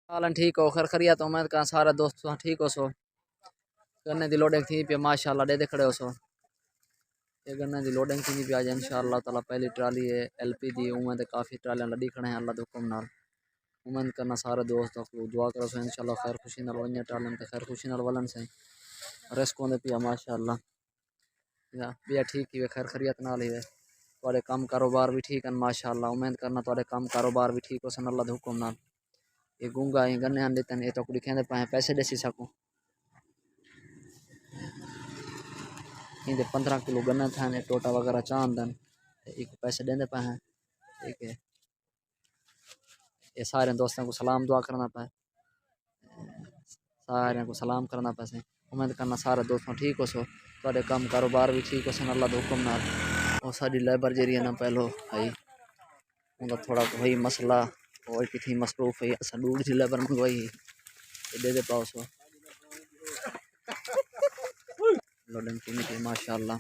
हालन ठीक हो खैर खरिया तो मैं कहा सारा दोस्त तुहां ठीक हो सो गन्ने दी लोडिंग थी पे माशाल्लाह दे खड़े हो सो ये गन्ने दी लोडिंग थी पे आज इंशाअल्लाह ताला पहली ट्राली है एलपी दी उम्मीद है काफ़ी ट्रालियां लड़ी खड़े हैं अल्लाह दे हुक्म नाल उम्मीद करना सारे दोस्त को दुआ करो सो इंशाअल्लाह खैर खुशी नाल वन्ने ट्रालियां ते खैर खुशी नाल वलन से रिस्क होंदे पिया माशाअल्लाह या बिया ठीक ही खैर खरियत नाल ही है तुहाडे काम कारोबार भी ठीक है माशाअल्लाह उम्मीद करना तुहाडे काम कारोबार भी ठीक हो सन अल्लाह दे हुक्म नाल ये गूंगा ही गन्ने आंदे तन ये तो कुड़ी कहंदे पाए पैसे देसी सकूं इनके 15 किलो गन्ना था ने टोटा वगैरह चांदन एक पैसे देंदे पाए ठीक है ये सारे दोस्तों को सलाम दुआ करना पाए सारे को सलाम करना पैसे उम्मीद करना सारे दोस्तों ठीक हो सो तुहाडे काम कारोबार भी ठीक हो सन अल्लाह दे हुक्म नाल और साडी लेबर जेरी है ना पहलो है उनका थोड़ा वही मसला और कितनी मसरूफ है असा दूर जी लेबर मंगवाई दे पाओ सो लोडिंग की नहीं माशाल्लाह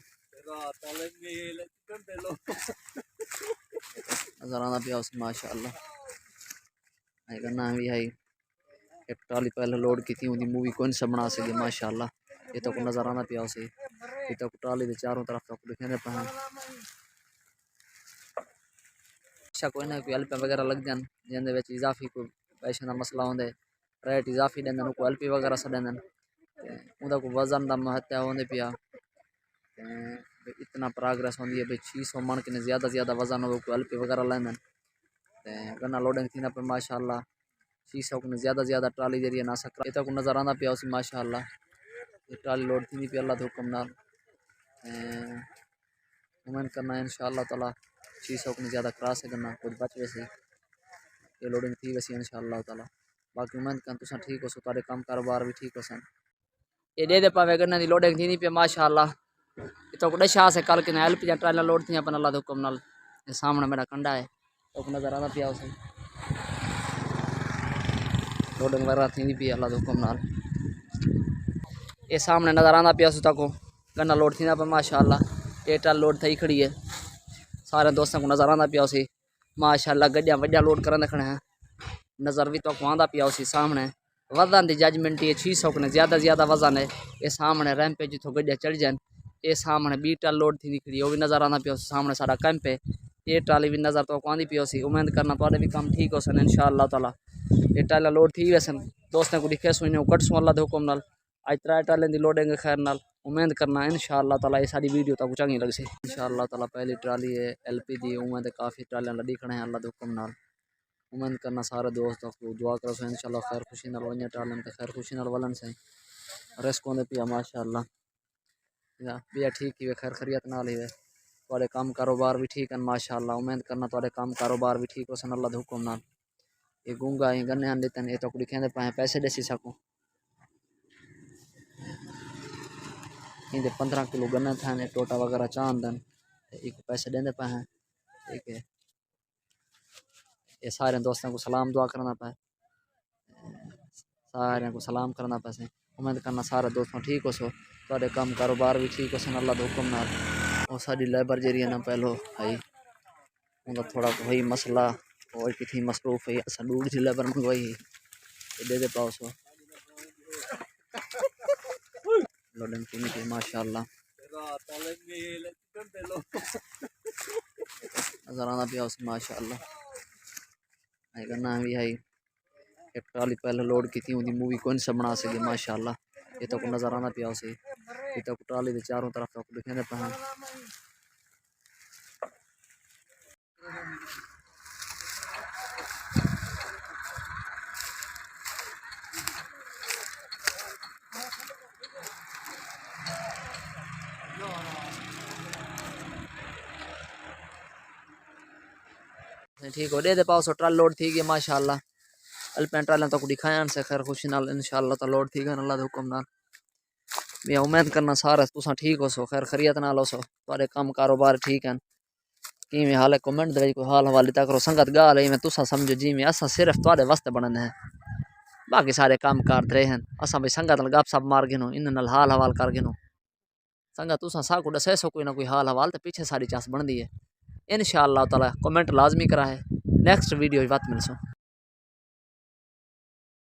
नजर आना पिया उस माशाल्लाह आई करना भी है एक ट्राली पहले लोड की थी उनकी मूवी कौन सा बना सके माशाल्लाह ये तो नजर आना पिया उसे ये तो ट्राली के चारों तरफ तक दिखने पे अच्छा कोई ना कोई एलपी वगैरह लग जान जिंदे विच इजाफी कोई पैसे का मसला होंदे रेट इजाफी देंदन को एलपी वगैरह सा देंदन उनका को वजन का महत्व होंदे पिया इतना प्रोग्रेस होंदी है भाई 600 मन के ज़्यादा वजन हो को एलपी वगैरह लेंदन गन्ना लोडिंग थी ना पे माशाल्लाह 600 को ज़्यादा ट्राली जरिए ना सकरा इतना को नज़र आना पिया उसी माशाल्लाह ये ट्राली लोड थी पे अल्लाह के हुक्म नाल उम्मीद करना इंशाअल्लाह ताला 600 को ज़्यादा क्रॉस है करना कुछ बच वैसे ये लोडिंग थी वैसे इंशाअल्लाह ताला बाकी उम्मीद कर तुम ठीक हो सो तारे काम कारोबार भी ठीक हो सन ये दे पावे गन्ना दी लोडिंग थी पे माशाल्लाह तो कुछ शाह से कल के एलपी ट्राला लोड थी अपन अल्लाह के हुक्म नाल सामने मेरा कंडा है तो नज़र आना पिया उसे लोडिंग वगैरह थी पी अल्लाह के हुक्म नाल ये सामने नज़र आना पिया उस तक गन्ना लोड थी पे माशाल्लाह ये ट्राल लोड थी खड़ी है सारे दोस्तों को नज़र आना पिया उसी माशाल्लाह गड्डियां वड्डियां लोड करने खड़े हैं नज़र भी तो आंदा पिया उसी सामने वजन की जजमेंट ये 600 को ज़्यादा वजन है ये सामने रैंप पे जितों गड्डियां चढ़ जाए ये सामने 20 ट्राल लोड थी निकली वो भी नज़र आना पिया सामने सारा कैंप है ये ट्राली भी नज़र तो आँदी पी उसी उम्मीद करना तो भी काम ठीक हो सन इंशाअल्लाह ताला ये ट्राला लोड थी वैसे दोस्तों को दिखे सुने कटसूँ अल्लाह के हुक्म नाल आज 3 ट्राले की लोडेंगे खैर नाल उम्मीद करना इंशाअल्लाह ताला ये सारी वीडियो तक चंगी लग सी इंशाअल्लाह ताला पहली ट्राली है एलपी दी उम्मीद काफ़ी ट्रालियां लड़ी खड़े हैं अल्लाह के हुक्म नाल उम्मीद करना सारे दोस्तों को दुआ करो सो इंशाअल्लाह खैर खुशी नाल वन्ने ट्रालियां ते खैर खुशी नाल वलन से रिस्क होंदे पिया माशाअल्लाह या बिया ठीक ही खैर खरियत नाल ही है तुहाडे काम कारोबार भी ठीक है माशाअल्लाह उम्मीद करना तुहाडे काम कारोबार भी ठीक हो सन अल्लाह दे हुक्म नाल ये गूंगा ही गन्ने आंदे तन ये तो कुड़ी कहंदे पाए पैसे देसी सकूं इनके 15 किलो गन्ना था ने टोटा वगैरह चांदन एक पैसे देंदे पाए ठीक है ये सारे दोस्तों को सलाम दुआ करना पाए सारे को सलाम करना पैसे उम्मीद करना सारे दोस्तों ठीक हो सो तुहाडे काम कारोबार भी ठीक हो सन अल्लाह के हुक्म नाल और साडी लेबर जेरी है ना पहलो है उनका थोड़ा वही मसला और कितनी मसरूफ है असा दूर जी लेबर मंगवाई दे पाओ सो लोडिंग की नहीं माशाल्लाह नज़र आना पिया उस माशाल्लाह आई करना भी है एक ट्राली पहले लोड की थी उनकी मूवी कौन सा बना सके माशाल्लाह ये तो नज़र आना पिया उसे ये तो ट्राली के चारों तरफ तक दिखने पे ठीक हो दे पाओ सो ट्राल लोड थी गई माशाल्लाह अल्पें ट्रालें तो दिखाया से खैर खुशी नाल इंशाअल्लाह तो लोड थी गई अल्लाह के हुक्म नाल मैं उम्मीद करना सारा तुसा ठीक हो सो खैर खरियत नाल हो सो तुहाडे काम कारोबार ठीक हैं कि में हाल कमेंट दे कोई हाल हवाले तक करो संगत गाल है मैं तुसा समझो जी में असा सिर्फ तुहाडे वास्ते बनने हैं बाकी सारे काम कार रहे हैं असा भाई संगत नाल गप सप मार गिनो इन नाल हाल हवाल कर गिनो संगत तुसा सा को दसे सो कोई ना कोई हाल हवाल तो पीछे सारी चास बनती है इंशाअल्लाह ताला कमेंट लाजमी करा है नेक्स्ट वीडियो बात मिलसो।